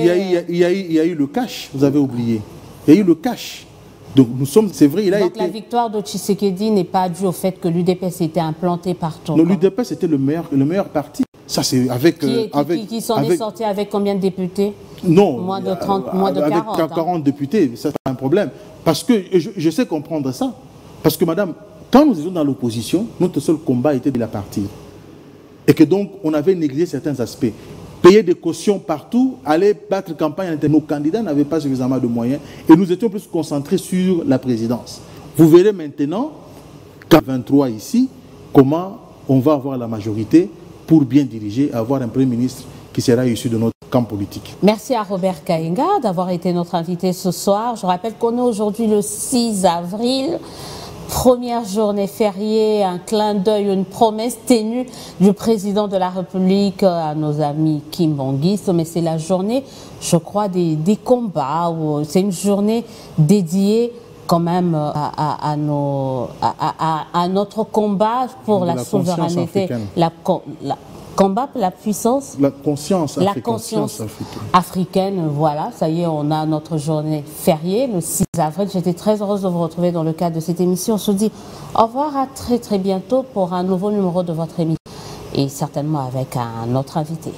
il y a eu le cash, vous avez oublié. Il y a eu le cash. Donc nous sommes, c'est vrai, Donc la victoire de Tshisekedi n'est pas due au fait que l'UDPS était implanté partout. Non, l'UDPS était le meilleur parti. Ça c'est avec... Qui s'en est sorti avec combien de députés? Non, moins de 30, moins de 40. Avec 40 députés, ça c'est pas un problème. Parce que je sais comprendre ça. Parce que madame, quand nous étions dans l'opposition, notre seul combat était de la partir. Et que donc on avait négligé certains aspects. Payer des cautions partout, aller battre campagne, nos candidats n'avaient pas suffisamment de moyens et nous étions plus concentrés sur la présidence. Vous verrez maintenant, qu'à 23 ici, comment on va avoir la majorité pour bien diriger, avoir un Premier ministre qui sera issu de notre camp politique. Merci à Robert Kayenga d'avoir été notre invité ce soir. Je rappelle qu'on est aujourd'hui le 6 avril. Première journée fériée, un clin d'œil, une promesse ténue du président de la République à nos amis kimbonguistes. Mais c'est la journée, je crois, des combats. C'est une journée dédiée quand même à notre combat pour la souveraineté, combat pour la puissance, la conscience africaine. Voilà, ça y est, on a notre journée fériée le 6 avril. J'étais très heureuse de vous retrouver dans le cadre de cette émission. On se dit au revoir, à très très bientôt pour un nouveau numéro de votre émission et certainement avec un autre invité.